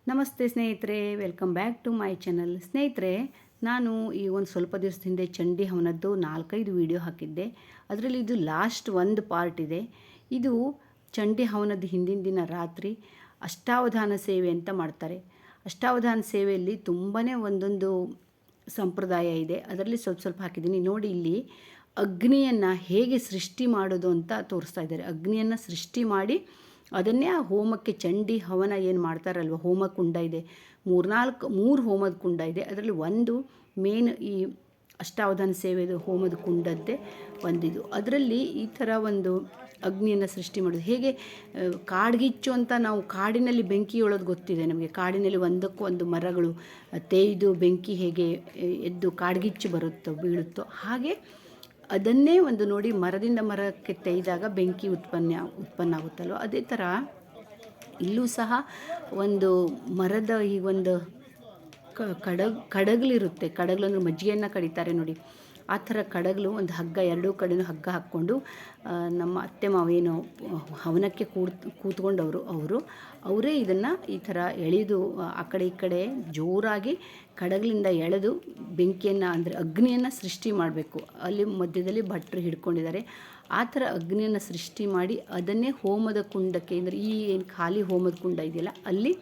ನಮಸ್ತೆ ಸ್ನೇಹಿತರೆ, welcome back to my channel. ಸ್ನೇಹಿತರೆ, ನಾನು ಈ ಒಂದು ಸ್ವಲ್ಪ ದಿವಸದ ಹಿಂದೆ ಚಂಡಿ ಹವನದ್ದು 4-5 ವಿಡಿಯೋ ಹಾಕಿದ್ದೆ. ಅದರಲ್ಲಿ ಇದು ಲಾಸ್ಟ್ ಒಂದು ಪಾರ್ಟ್ ಇದೆ. ಇದು ಚಂಡಿ ಹವನದ ಹಿಂದಿನ ದಿನ ರಾತ್ರಿ ಅಷ್ಟಾವಧಾನ ಸೇವೆ ಅಂತ ಮಾಡ್ತಾರೆ. ಅಷ್ಟಾವಧಾನ ಸೇವೆಯಲ್ಲಿ ತುಂಬಾ ಒಂದೊಂದು ಸಂಪ್ರದಾಯ ಇದೆ. ಅದರಲ್ಲಿ ಸ್ವಲ್ಪ ಸ್ವಲ್ಪ ಹಾಕಿದ್ದೀನಿ ನೋಡಿ. ಇಲ್ಲಿ ಅಗ್ನಿಯನ್ನು ಹೇಗೆ ಸೃಷ್ಟಿ ಮಾಡೋದು ಅಂತ ತೋರಿಸ್ತಾ ಇದ್ದಾರೆ. ಅಗ್ನಿಯನ್ನು ಸೃಷ್ಟಿ ಮಾಡಿ ಅದನ್ನೇ ಆ ಹೋಮಕ್ಕೆ ಚಂಡಿ ಹವನ ಏನು ಮಾಡ್ತಾರಲ್ವ, ಹೋಮ ಕುಂಡ ಇದೆ, 3 ಹೋಮದ ಕುಂಡ ಇದೆ. ಅದರಲ್ಲಿ ಒಂದು ಮೇನ್ ಈ ಅಷ್ಟಾವಧಾನ ಸೇವೆದು ಹೋಮದ ಕುಂಡದ್ದೇ ಒಂದಿದು. ಅದರಲ್ಲಿ ಈ ಥರ ಒಂದು ಅಗ್ನಿಯನ್ನು ಸೃಷ್ಟಿ ಮಾಡೋದು ಹೇಗೆ, ಕಾಡ್ಗಿಚ್ಚು ಅಂತ ನಾವು ಕಾಡಿನಲ್ಲಿ ಬೆಂಕಿ ಒಳೋದು ಗೊತ್ತಿದೆ ನಮಗೆ. ಕಾಡಿನಲ್ಲಿ ಒಂದಕ್ಕೊಂದು ಮರಗಳು ತೇಯ್ದು ಬೆಂಕಿ ಹೇಗೆ ಎದ್ದು ಕಾಡ್ಗಿಚ್ಚು ಬೀಳುತ್ತೋ ಹಾಗೆ ಅದನ್ನೇ ಒಂದು ನೋಡಿ, ಮರದಿಂದ ಮರಕ್ಕೆ ತೆಗೆದಾಗ ಬೆಂಕಿ ಉತ್ಪನ್ನ ಆಗುತ್ತಲ್ವ, ಅದೇ ಥರ ಇಲ್ಲೂ ಸಹ ಒಂದು ಮರದ ಈ ಒಂದು ಕಡಗಲಿರುತ್ತೆ. ಕಡಗಲಂದ್ರೆ ಮಜ್ಜಿಗೆಯನ್ನು ಕಡಿತಾರೆ ನೋಡಿ, ಆ ಥರ ಕಡಗಲು ಒಂದು ಹಗ್ಗ, ಎರಡೂ ಕಡೆಯೂ ಹಗ್ಗ ಹಾಕ್ಕೊಂಡು ನಮ್ಮ ಅತ್ತೆ ಮಾವೇನು ಹವನಕ್ಕೆ ಕೂತ್ಕೊಂಡವರು ಅವರೇ ಇದನ್ನು ಈ ಥರ ಎಳೆದು ಆ ಕಡೆ ಈ ಕಡೆ ಜೋರಾಗಿ ಕಡಗಲಿಂದ ಎಳೆದು ಬೆಂಕಿಯನ್ನು ಅಂದರೆ ಅಗ್ನಿಯನ್ನು ಸೃಷ್ಟಿ ಮಾಡಬೇಕು. ಅಲ್ಲಿ ಮಧ್ಯದಲ್ಲಿ ಭಟ್ರು ಹಿಡ್ಕೊಂಡಿದ್ದಾರೆ. ಆ ಥರ ಅಗ್ನಿಯನ್ನು ಸೃಷ್ಟಿ ಮಾಡಿ ಅದನ್ನೇ ಹೋಮದ ಕುಂಡಕ್ಕೆ, ಅಂದರೆ ಈ ಏನು ಖಾಲಿ ಹೋಮದ ಕುಂಡ ಇದೆಯಲ್ಲ ಅಲ್ಲಿ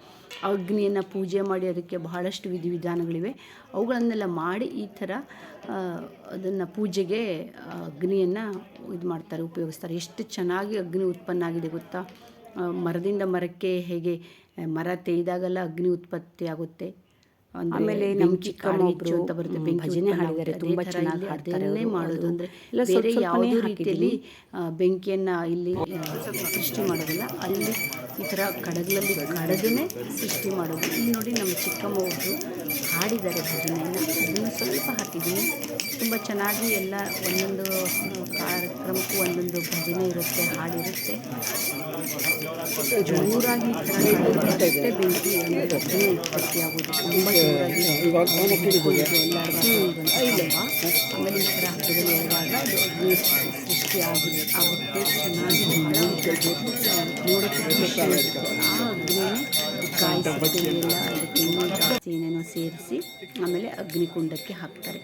ಅಗ್ನಿಯನ್ನು ಪೂಜೆ ಮಾಡಿ, ಅದಕ್ಕೆ ಬಹಳಷ್ಟು ವಿಧಿವಿಧಾನಗಳಿವೆ. ಅವುಗಳನ್ನೆಲ್ಲ ಮಾಡಿ ಈ ಥರ ಅದನ್ನು ಪೂಜೆಗೆ ಅಗ್ನಿಯನ್ನು ಇದು ಮಾಡ್ತಾರೆ, ಉಪಯೋಗಿಸ್ತಾರೆ. ಎಷ್ಟು ಚೆನ್ನಾಗಿ ಅಗ್ನಿ ಉತ್ಪನ್ನ ಆಗಿದೆ ಗೊತ್ತಾ. ಮರದಿಂದ ಮರಕ್ಕೆ ಹೇಗೆ ಮರ ತೆಗೆದಾಗೆಲ್ಲ ಅಗ್ನಿ ಉತ್ಪತ್ತಿ ಆಗುತ್ತೆ. ಆಮೇಲೆ ನಮ್ಮ ಚಿಕ್ಕಮ್ಮ ಅಂತ ಬರುತ್ತೆ, ಭಜನೆ ಹಾಡಿದ್ದಾರೆ, ತುಂಬ ಚೆನ್ನಾಗಿ ಅದನ್ನೇ ಮಾಡೋದು. ಅಂದರೆ ಬೇರೆ ಯಾವುದೇ ರೀತಿಯಲ್ಲಿ ಬೆಂಕಿಯನ್ನು ಇಲ್ಲಿ ಸೃಷ್ಟಿ ಮಾಡೋದಿಲ್ಲ, ಅಲ್ಲಿ ಈ ಥರ ಕಡಗಲಲ್ಲಿ ಕಡದನ್ನೇ ಸೃಷ್ಟಿ ಮಾಡೋದು. ಇಲ್ಲಿ ನೋಡಿ ನಮ್ಮ ಚಿಕ್ಕಮ್ಮ ಒಬ್ಬರು ಹಾಡಿದ್ದಾರೆ ಭಜನೆಯನ್ನು, ಅದನ್ನು ಸ್ವಲ್ಪ ಹಾಕಿದ್ದೀನಿ. ತುಂಬ ಚೆನ್ನಾಗಿ ಎಲ್ಲ ಒಂದೊಂದು ಕಾರ್ಯಕ್ರಮಕ್ಕೂ ಒಂದೊಂದು ಭಜನೆ ಇರುತ್ತೆ, ಹಾಡಿರುತ್ತೆ. ಜೋರಾಗಿ ಈ ಥರ ಬೆಂಕಿ ಅಗ್ನಿ ಉತ್ಪತ್ತಿ ಆಗೋದು, ತುಂಬ ಜೋರಾಗಿ ಆಮೇಲೆ ಈ ಥರ ಹಬ್ಬದಲ್ಲಿ ಇರುವಾಗ ಅದು ಅಗ್ನಿ ಸೃಷ್ಟಿ ಆಗುತ್ತೆ. ಚೆನ್ನಾಗಿ ಬಹಳ ನೋಡೋಕ್ಕೆ ಖುಷಿ ಆಗುತ್ತೆ. ಆ ಅಗ್ನಿನೇ ಕಾಯಿಸಿ ಎಲ್ಲ ಅದಕ್ಕೆ ಇನ್ನೂ ಜಾಸ್ತಿ ಏನೇನೋ ಸೇರಿಸಿ ಆಮೇಲೆ ಅಗ್ನಿಕುಂಡಕ್ಕೆ ಹಾಕ್ತಾರೆ.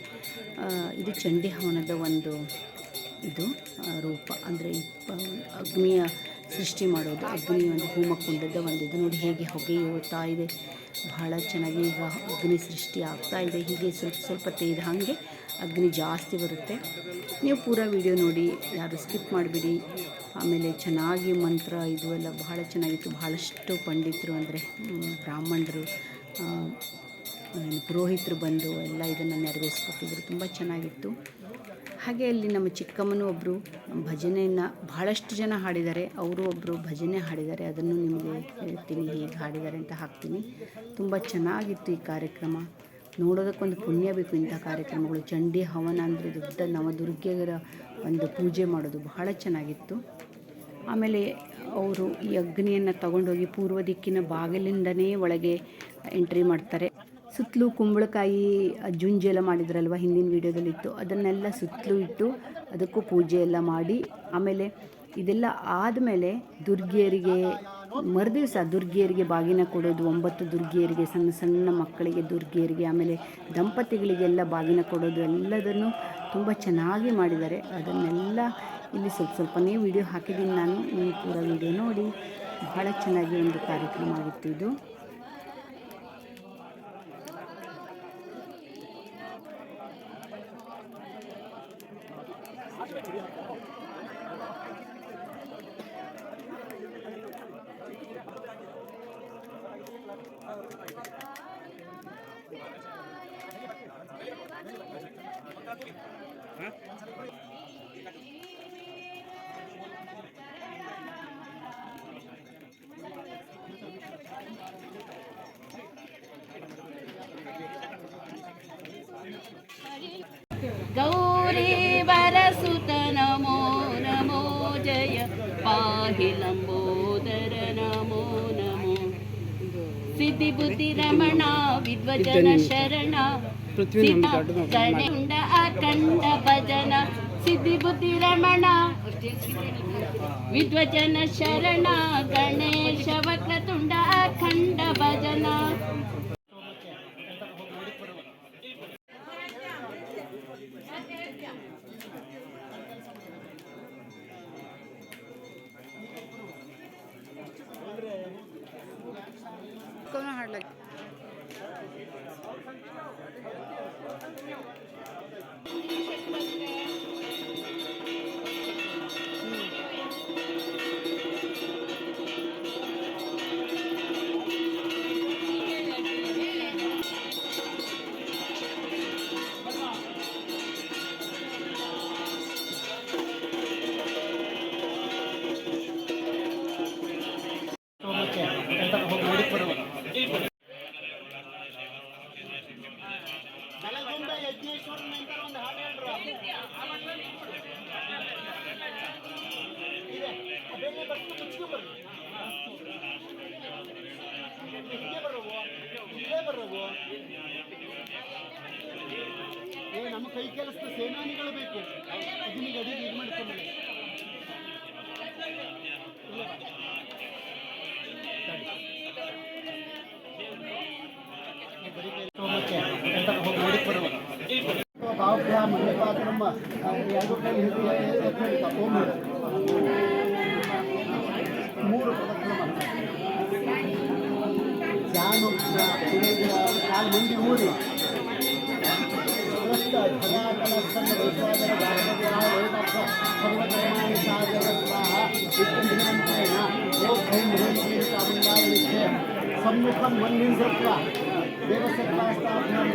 ಇದು ಚಂಡಿ ಹವನದ ಒಂದು ಇದು ರೂಪ, ಅಂದರೆ ಅಗ್ನಿಯ ಸೃಷ್ಟಿ ಮಾಡೋದು, ಅಗ್ನಿ ಒಂದು ಹೋಮಕುಂಡದ ಒಂದು ಇದು ನೋಡಿ ಹೇಗೆ ಹೊಗೆ ಹೋಗ್ತಾ ಇದೆ. ಬಹಳ ಚೆನ್ನಾಗಿ ಈಗ ಅಗ್ನಿ ಸೃಷ್ಟಿ ಆಗ್ತಾ ಇದೆ. ಹೀಗೆ ಸ್ವಲ್ಪ ಸ್ವಲ್ಪ ತೆಗೆದ ಹಾಗೆ ಅಗ್ನಿ ಜಾಸ್ತಿ ಬರುತ್ತೆ. ನೀವು ಪೂರ ವಿಡಿಯೋ ನೋಡಿ, ಯಾರು ಸ್ಕಿಪ್ ಮಾಡಿಬಿಡಿ. ಆಮೇಲೆ ಚೆನ್ನಾಗಿ ಮಂತ್ರ ಇದು ಎಲ್ಲ ಬಹಳ ಚೆನ್ನಾಗಿತ್ತು. ಬಹಳಷ್ಟು ಪಂಡಿತರು ಅಂದರೆ ಬ್ರಾಹ್ಮಣರು, ಪುರೋಹಿತರು ಬಂದು ಎಲ್ಲ ಇದನ್ನು ನೆರವೇರಿಸ್ಕೊಟ್ಟಿದ್ರು. ತುಂಬ ಚೆನ್ನಾಗಿತ್ತು. ಹಾಗೆ ಅಲ್ಲಿ ನಮ್ಮ ಚಿಕ್ಕಮ್ಮನೂ ಒಬ್ಬರು ಭಜನೆಯನ್ನು ಬಹಳಷ್ಟು ಜನ ಹಾಡಿದ್ದಾರೆ. ಅವರು ಒಬ್ಬರು ಭಜನೆ ಹಾಡಿದ್ದಾರೆ, ಅದನ್ನು ನಿಮಗೆ ಹೇಳ್ತೀನಿ ಹೇಗೆ ಹಾಡಿದ್ದಾರೆ ಅಂತ ಹಾಕ್ತೀನಿ. ತುಂಬ ಚೆನ್ನಾಗಿತ್ತು ಈ ಕಾರ್ಯಕ್ರಮ. ನೋಡೋದಕ್ಕೊಂದು ಪುಣ್ಯ ಬೇಕು ಇಂಥ ಕಾರ್ಯಕ್ರಮಗಳು. ಚಂಡಿ ಹವನ ಅಂದರೆ ದೊಡ್ಡ ನವದುರ್ಗೆಯರ ಒಂದು ಪೂಜೆ ಮಾಡೋದು ಬಹಳ ಚೆನ್ನಾಗಿತ್ತು. ಆಮೇಲೆ ಅವರು ಈ ಅಗ್ನಿಯನ್ನು ತಗೊಂಡೋಗಿ ಪೂರ್ವ ದಿಕ್ಕಿನ ಬಾಗಿಲಿಂದನೇ ಒಳಗೆ ಎಂಟ್ರಿ ಮಾಡ್ತಾರೆ. ಸುತ್ತಲೂ ಕುಂಬಳಕಾಯಿ ಜುಂಜೆಲ್ಲ ಮಾಡಿದ್ರಲ್ವ, ಹಿಂದಿನ ವೀಡಿಯೋದಲ್ಲಿತ್ತು, ಅದನ್ನೆಲ್ಲ ಸುತ್ತಲೂ ಇಟ್ಟು ಅದಕ್ಕೂ ಪೂಜೆ ಎಲ್ಲ ಮಾಡಿ, ಆಮೇಲೆ ಇದೆಲ್ಲ ಆದಮೇಲೆ ದುರ್ಗಿಯರಿಗೆ ಮರುದಿವಸ ದುರ್ಗಿಯರಿಗೆ ಬಾಗಿನ ಕೊಡೋದು. 9 ದುರ್ಗಿಯರಿಗೆ, ಸಣ್ಣ ಸಣ್ಣ ಮಕ್ಕಳಿಗೆ ದುರ್ಗಿಯರಿಗೆ, ಆಮೇಲೆ ದಂಪತಿಗಳಿಗೆಲ್ಲ ಬಾಗಿನ ಕೊಡೋದು, ಎಲ್ಲದನ್ನು ತುಂಬ ಚೆನ್ನಾಗಿ ಮಾಡಿದ್ದಾರೆ. ಅದನ್ನೆಲ್ಲ ಇಲ್ಲಿ ಸ್ವಲ್ಪ ಸ್ವಲ್ಪನೇ ವಿಡಿಯೋ ಹಾಕಿದ್ದೀನಿ ನಾನು, ನೀವು ಪೂರ ವಿಡಿಯೋ ನೋಡಿ. ಬಹಳ ಚೆನ್ನಾಗಿ ಒಂದು ಕಾರ್ಯಕ್ರಮ ಆಗಿತ್ತು ಇದು. ಗೌರಿ ವರಸುತ ನಮೋ ನಮೋ ಜಯ ಪಾಹಿ ಲಂಬೋದರ ನಮೋ ನಮೋ ಸಿದ್ಧಿ ಬುದ್ಧಿ ರಮಣ ವಿದ್ವಜನ ಶರಣ ಗಣುಂಡ ಅಖಂಡ ಭಜನ ಸಿದ್ಧಿ ಬುದ್ಧಿ ರಮಣ ವಿದ್ವಜನ ಶರಣ ಗಣೇಶ ವಕ್ರತುಂಡ ಅಖಂಡ ಭಜನ ಬರ್ರವು ನಮ್ಮ ಕೈ ಕೆಲಸದ ಸೇನಾನಿಗಳು ಬೇಕು. ಇದನ್ನಿಗೆ ಅಡಿಗೆ ಇದು ಮಾಡ್ಕೊಂಡ್ಮೇಲೆ ಬಾವ್ಯ ಮಲ್ಲಿಕಾರ್ಜುನಮ್ಮ 2 ಕೈ ಹಿಡಿದು ತಗೊಂಡು 3 ಪ್ರದಕ್ಷಿಣೆ ಮಾಡ್ತಾರೆ. ಜಾನು ಕಾಲು ಮಂದಿ ಊರಿ ಸಮ್ಮುಖಂ ಮಣ್ಣಿನ ಸತ್ವ ದೇವಸತ್ವಾಸ್ಥಾಪನಂ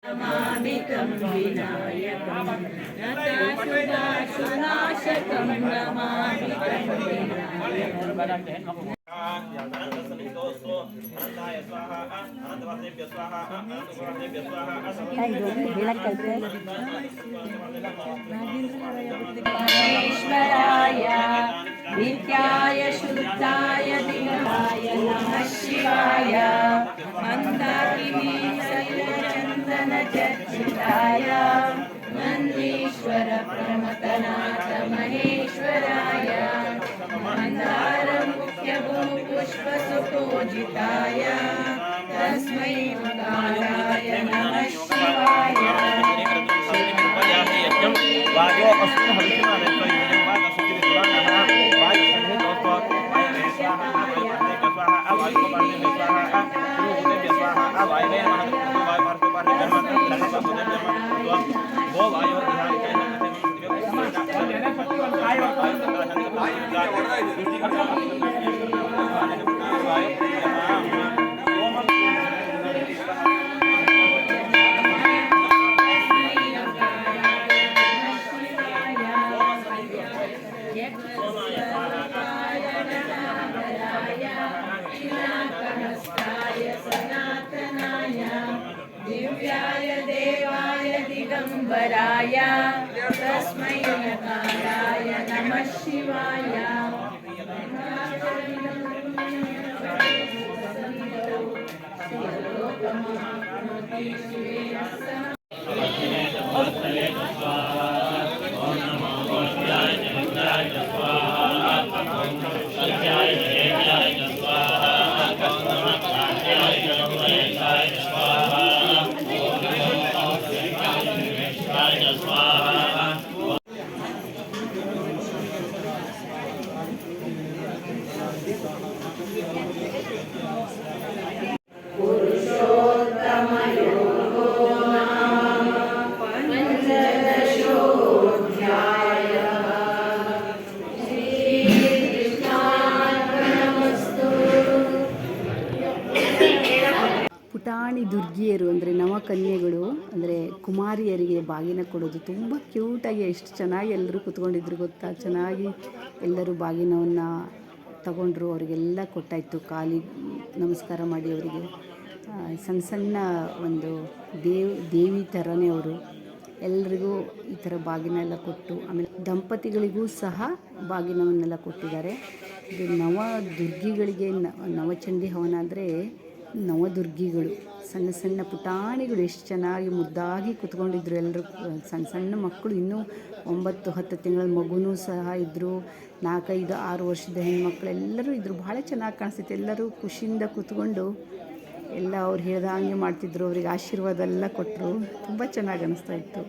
नमामितं विनायकं नताशुभाशुनाशकं नमामितं विनायकम् महेश्वराय नित्याय शुद्धाय दिव्याय नमः शिवाय मन्दाकिनी सत्यचन्दन चर्चिताय नन्दीश्वर प्रमथनाथ महेश्वराय मन्दार मुख्य पुष्प सुपूजिताय तस्मै मकाराय नमः शिवाय दिव्याय देवाय दिगंबराय तस्मै नकाराय नमः शिवाय ಪುಟಾಣಿ ದುರ್ಗಿಯರು ಅಂದರೆ ನವಕನ್ಯೆಗಳು ಅಂದರೆ ಕುಮಾರಿಯರಿಗೆ ಬಾಗಿನ ಕೊಡೋದು ತುಂಬ ಕ್ಯೂಟಾಗಿ ಎಷ್ಟು ಚೆನ್ನಾಗಿ ಎಲ್ಲರೂ ಕೂತ್ಕೊಂಡಿದ್ರು ಗೊತ್ತಾ. ಚೆನ್ನಾಗಿ ಎಲ್ಲರೂ ಬಾಗಿನವನ್ನು ತಗೊಂಡ್ರು, ಅವರಿಗೆಲ್ಲ ಕೊಟ್ಟಾಯಿತು. ಕಾಲಿಗೆ ನಮಸ್ಕಾರ ಮಾಡಿ ಅವರಿಗೆ ಸಣ್ಣ ಸಣ್ಣ ಒಂದು ದೇವಿ ಥರನೇ ಅವರು ಎಲ್ರಿಗೂ ಈ ಥರ ಬಾಗಿನ ಎಲ್ಲ ಕೊಟ್ಟು, ಆಮೇಲೆ ದಂಪತಿಗಳಿಗೂ ಸಹ ಬಾಗಿನವನ್ನೆಲ್ಲ ಕೊಟ್ಟಿದ್ದಾರೆ. ಇದು ನವದುರ್ಗಿಗಳಿಗೆ ನವಚಂಡಿ ಹವನ ಅಂದರೆ ನವದುರ್ಗಿಗಳು ಸಣ್ಣ ಸಣ್ಣ ಪುಟಾಣಿಗಳು ಎಷ್ಟು ಚೆನ್ನಾಗಿ ಮುದ್ದಾಗಿ ಕೂತ್ಕೊಂಡಿದ್ರು. ಎಲ್ಲರೂ ಸಣ್ಣ ಸಣ್ಣ ಮಕ್ಕಳು, ಇನ್ನೂ 9-10 ತಿಂಗಳ ಮಗುನೂ ಸಹ ಇದ್ದರು. 4-5-6 ವರ್ಷದ ಹೆಣ್ಮಕ್ಳು ಎಲ್ಲರೂ ಇದ್ದರು. ಭಾಳ ಚೆನ್ನಾಗಿ ಕಾಣಿಸ್ತಿತ್ತು. ಎಲ್ಲರೂ ಖುಷಿಯಿಂದ ಕೂತ್ಕೊಂಡು ಎಲ್ಲ ಅವ್ರು ಹೇಳ್ದಂಗೆ ಮಾಡ್ತಿದ್ರು. ಅವ್ರಿಗೆ ಆಶೀರ್ವಾದ ಎಲ್ಲ ಕೊಟ್ಟರು. ತುಂಬ ಚೆನ್ನಾಗಿ ಅನ್ನಿಸ್ತಾ ಇತ್ತು.